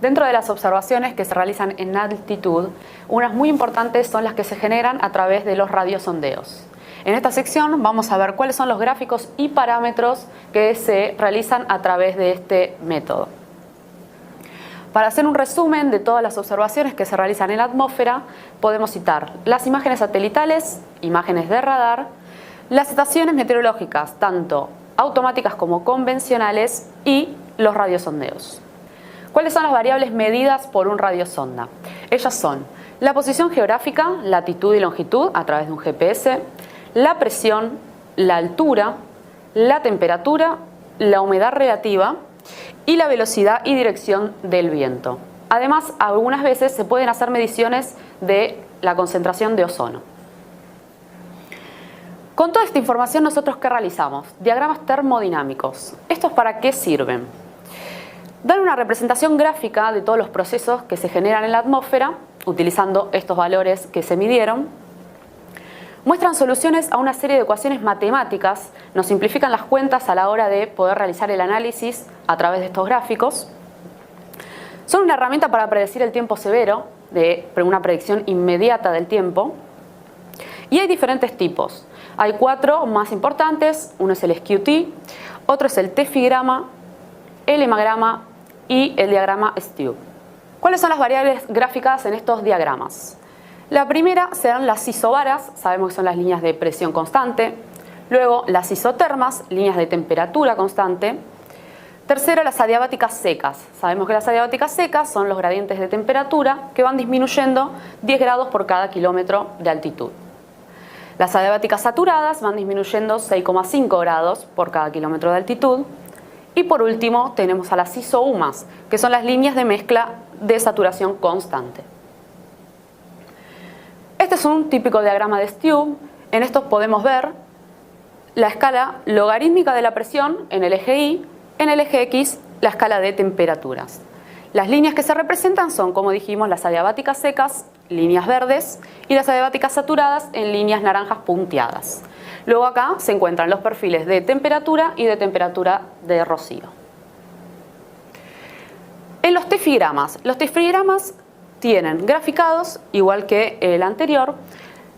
Dentro de las observaciones que se realizan en altitud, unas muy importantes son las que se generan a través de los radiosondeos. En esta sección vamos a ver cuáles son los gráficos y parámetros que se realizan a través de este método. Para hacer un resumen de todas las observaciones que se realizan en la atmósfera, podemos citar las imágenes satelitales, imágenes de radar, las estaciones meteorológicas, tanto automáticas como convencionales, y los radiosondeos. ¿Cuáles son las variables medidas por un radiosonda? Ellas son la posición geográfica, latitud y longitud a través de un GPS, la presión, la altura, la temperatura, la humedad relativa y la velocidad y dirección del viento. Además, algunas veces se pueden hacer mediciones de la concentración de ozono. Con toda esta información, ¿nosotros qué realizamos? Diagramas termodinámicos. ¿Estos para qué sirven? Dan una representación gráfica de todos los procesos que se generan en la atmósfera, utilizando estos valores que se midieron. Muestran soluciones a una serie de ecuaciones matemáticas, nos simplifican las cuentas a la hora de poder realizar el análisis a través de estos gráficos. Son una herramienta para predecir el tiempo severo, de una predicción inmediata del tiempo. Y hay diferentes tipos. Hay 4 más importantes, uno es el SQT, otro es el tefigrama, el hemagrama y el diagrama Stube. ¿Cuáles son las variables gráficas en estos diagramas? La primera serán las isobaras, sabemos que son las líneas de presión constante. Luego las isotermas, líneas de temperatura constante. Tercero, las adiabáticas secas. Sabemos que las adiabáticas secas son los gradientes de temperatura que van disminuyendo 10 grados por cada kilómetro de altitud. Las adiabáticas saturadas van disminuyendo 6,5 grados por cada kilómetro de altitud. Y por último tenemos a las isohumas, que son las líneas de mezcla de saturación constante. Este es un típico diagrama de Stube. En estos podemos ver la escala logarítmica de la presión en el eje Y, en el eje X la escala de temperaturas. Las líneas que se representan son, como dijimos, las adiabáticas secas, líneas verdes, y las adiabáticas saturadas en líneas naranjas punteadas. Luego acá se encuentran los perfiles de temperatura y de temperatura de rocío. En los tefigramas tienen graficados, igual que el anterior,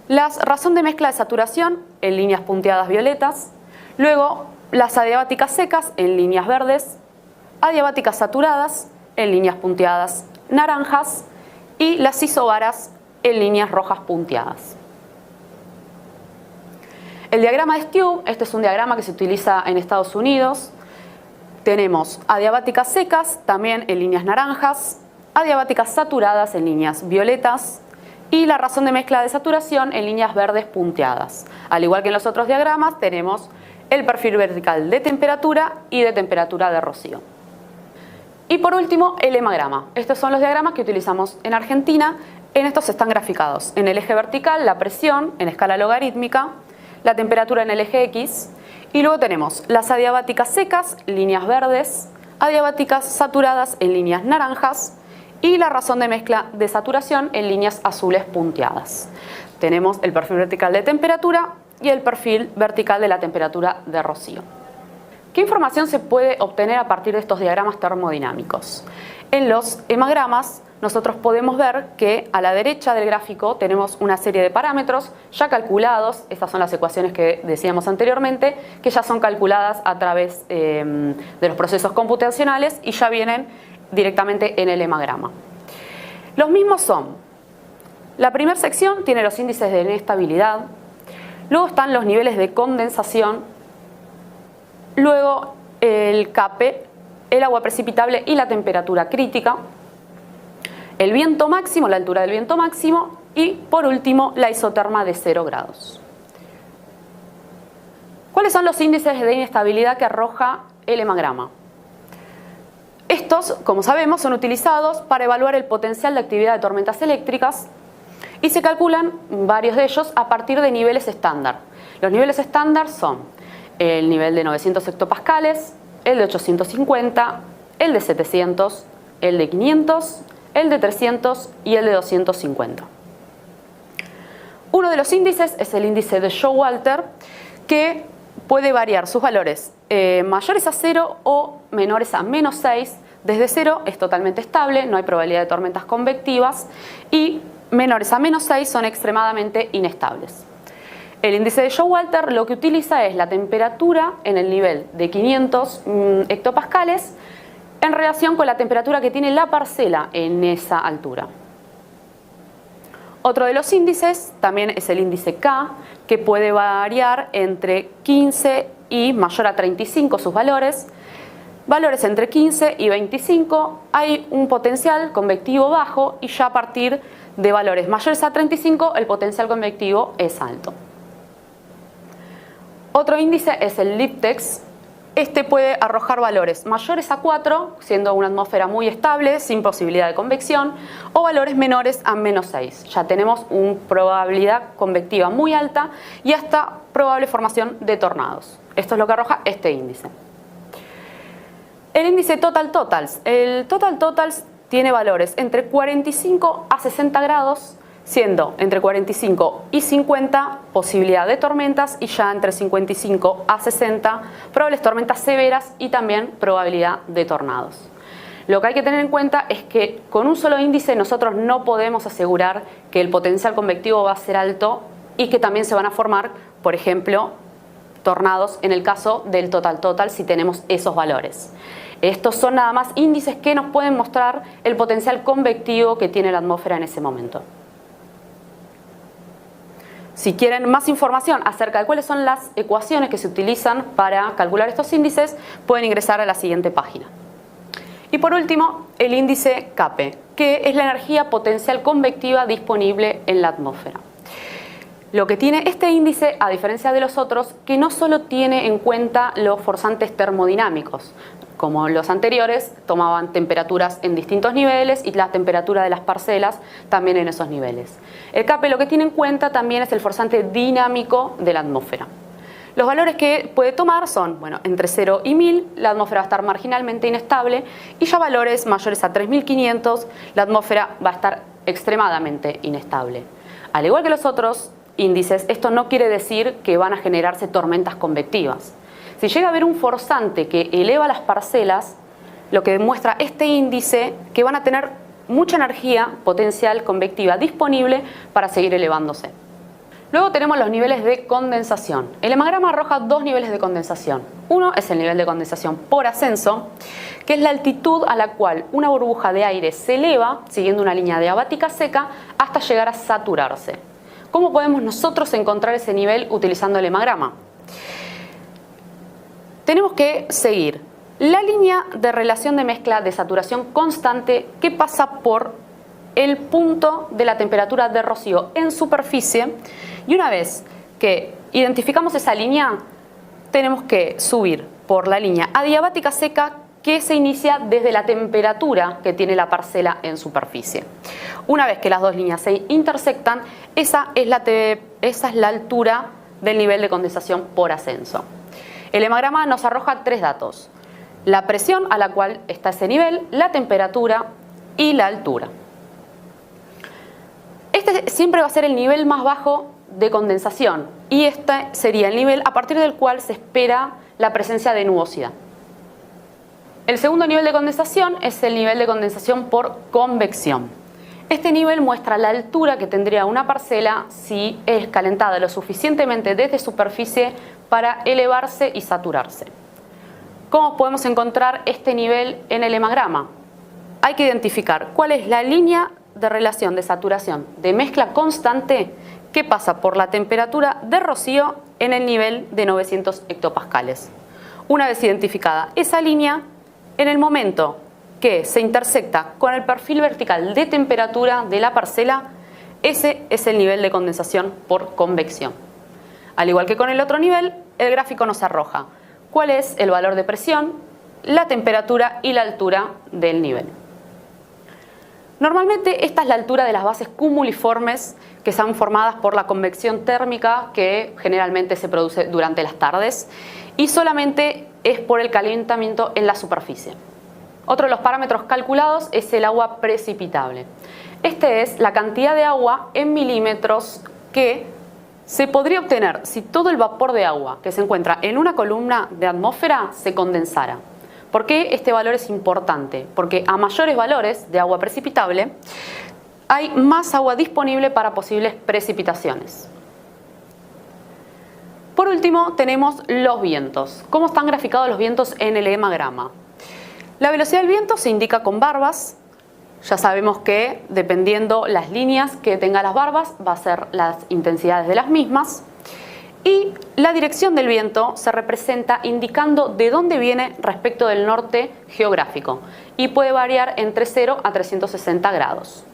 la razón de mezcla de saturación en líneas punteadas violetas, luego las adiabáticas secas en líneas verdes, adiabáticas saturadas en líneas punteadas naranjas y las isobaras en líneas rojas punteadas. El diagrama de Stube, este es un diagrama que se utiliza en Estados Unidos. Tenemos adiabáticas secas, también en líneas naranjas, adiabáticas saturadas en líneas violetas y la razón de mezcla de saturación en líneas verdes punteadas. Al igual que en los otros diagramas, tenemos el perfil vertical de temperatura y de temperatura de rocío. Y por último, el hemagrama. Estos son los diagramas que utilizamos en Argentina. En estos están graficados en el eje vertical la presión en escala logarítmica, la temperatura en el eje X, y luego tenemos las adiabáticas secas, líneas verdes, adiabáticas saturadas en líneas naranjas y la razón de mezcla de saturación en líneas azules punteadas. Tenemos el perfil vertical de temperatura y el perfil vertical de la temperatura de rocío. ¿Qué información se puede obtener a partir de estos diagramas termodinámicos? En los hemagramas nosotros podemos ver que a la derecha del gráfico tenemos una serie de parámetros ya calculados. Estas son las ecuaciones que decíamos anteriormente, que ya son calculadas a través de los procesos computacionales y ya vienen directamente en el hemagrama. Los mismos son: la primera sección tiene los índices de inestabilidad, luego están los niveles de condensación, luego el CAPE, el agua precipitable y la temperatura crítica, el viento máximo, la altura del viento máximo y por último la isoterma de 0 grados. ¿Cuáles son los índices de inestabilidad que arroja el hemagrama? Estos, como sabemos, son utilizados para evaluar el potencial de actividad de tormentas eléctricas y se calculan varios de ellos a partir de niveles estándar. Los niveles estándar son el nivel de 900 hectopascales, el de 850, el de 700, el de 500, el de 300 y el de 250. Uno de los índices es el índice de Showalter, que puede variar sus valores mayores a 0 o menores a -6, Desde 0 es totalmente estable, no hay probabilidad de tormentas convectivas y menores a -6 son extremadamente inestables. El índice de Showalter lo que utiliza es la temperatura en el nivel de 500 hectopascales en relación con la temperatura que tiene la parcela en esa altura. Otro de los índices también es el índice K, que puede variar entre 15 y mayor a 35 sus valores. Valores entre 15 y 25 hay un potencial convectivo bajo y ya a partir de valores mayores a 35 el potencial convectivo es alto. Otro índice es el Liptex. Este puede arrojar valores mayores a 4, siendo una atmósfera muy estable, sin posibilidad de convección, o valores menores a -6. Ya tenemos una probabilidad convectiva muy alta y hasta probable formación de tornados. Esto es lo que arroja este índice. El índice Total Totals. El Total Totals tiene valores entre 45 a 60 grados, siendo entre 45 y 50 posibilidad de tormentas y ya entre 55 a 60 probables tormentas severas y también probabilidad de tornados. Lo que hay que tener en cuenta es que con un solo índice nosotros no podemos asegurar que el potencial convectivo va a ser alto y que también se van a formar, por ejemplo, tornados en el caso del Total Total si tenemos esos valores. Estos son nada más índices que nos pueden mostrar el potencial convectivo que tiene la atmósfera en ese momento. Si quieren más información acerca de cuáles son las ecuaciones que se utilizan para calcular estos índices, pueden ingresar a la siguiente página. Y por último, el índice CAPE, que es la energía potencial convectiva disponible en la atmósfera. Lo que tiene este índice, a diferencia de los otros, que no solo tiene en cuenta los forzantes termodinámicos, como los anteriores, tomaban temperaturas en distintos niveles y la temperatura de las parcelas también en esos niveles. El CAPE lo que tiene en cuenta también es el forzante dinámico de la atmósfera. Los valores que puede tomar son, entre 0 y 1000, la atmósfera va a estar marginalmente inestable y ya valores mayores a 3500, la atmósfera va a estar extremadamente inestable. Al igual que los otros índices, esto no quiere decir que van a generarse tormentas convectivas. Si llega a haber un forzante que eleva las parcelas, lo que demuestra este índice que van a tener mucha energía potencial convectiva disponible para seguir elevándose. Luego tenemos los niveles de condensación. El hemograma arroja dos niveles de condensación. Uno es el nivel de condensación por ascenso, que es la altitud a la cual una burbuja de aire se eleva, siguiendo una línea adiabática seca, hasta llegar a saturarse. ¿Cómo podemos nosotros encontrar ese nivel utilizando el hemograma? Tenemos que seguir la línea de relación de mezcla de saturación constante que pasa por el punto de la temperatura de rocío en superficie, y una vez que identificamos esa línea tenemos que subir por la línea adiabática seca que se inicia desde la temperatura que tiene la parcela en superficie. Una vez que las dos líneas se intersectan, esa es la altura del nivel de condensación por ascenso. El hemograma nos arroja tres datos: la presión a la cual está ese nivel, la temperatura y la altura. Este siempre va a ser el nivel más bajo de condensación y este sería el nivel a partir del cual se espera la presencia de nubosidad. El segundo nivel de condensación es el nivel de condensación por convección. Este nivel muestra la altura que tendría una parcela si es calentada lo suficientemente desde superficie para elevarse y saturarse. ¿Cómo podemos encontrar este nivel en el hemograma? Hay que identificar cuál es la línea de relación de saturación de mezcla constante que pasa por la temperatura de rocío en el nivel de 900 hectopascales. Una vez identificada esa línea, en el momento que se intersecta con el perfil vertical de temperatura de la parcela, ese es el nivel de condensación por convección. Al igual que con el otro nivel, el gráfico nos arroja cuál es el valor de presión, la temperatura y la altura del nivel. Normalmente esta es la altura de las bases cumuliformes que están formadas por la convección térmica que generalmente se produce durante las tardes y solamente es por el calentamiento en la superficie. Otro de los parámetros calculados es el agua precipitable. Este es la cantidad de agua en milímetros que se podría obtener si todo el vapor de agua que se encuentra en una columna de atmósfera se condensara. ¿Por qué este valor es importante? Porque a mayores valores de agua precipitable, hay más agua disponible para posibles precipitaciones. Por último, tenemos los vientos. ¿Cómo están graficados los vientos en el hemagrama? La velocidad del viento se indica con barbas. Ya sabemos que dependiendo las líneas que tenga las barbas, va a ser las intensidades de las mismas. Y la dirección del viento se representa indicando de dónde viene respecto del norte geográfico y puede variar entre 0 a 360 grados.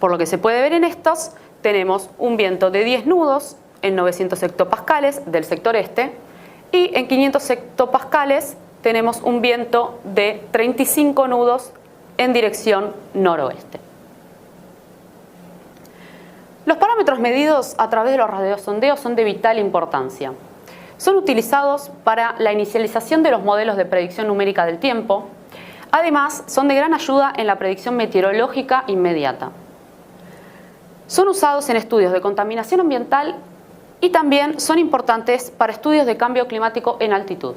Por lo que se puede ver en estos, tenemos un viento de 10 nudos en 900 hectopascales del sector este y en 500 hectopascales tenemos un viento de 35 nudos en dirección noroeste. Los parámetros medidos a través de los radiosondeos son de vital importancia. Son utilizados para la inicialización de los modelos de predicción numérica del tiempo. Además, son de gran ayuda en la predicción meteorológica inmediata. Son usados en estudios de contaminación ambiental y también son importantes para estudios de cambio climático en altitud.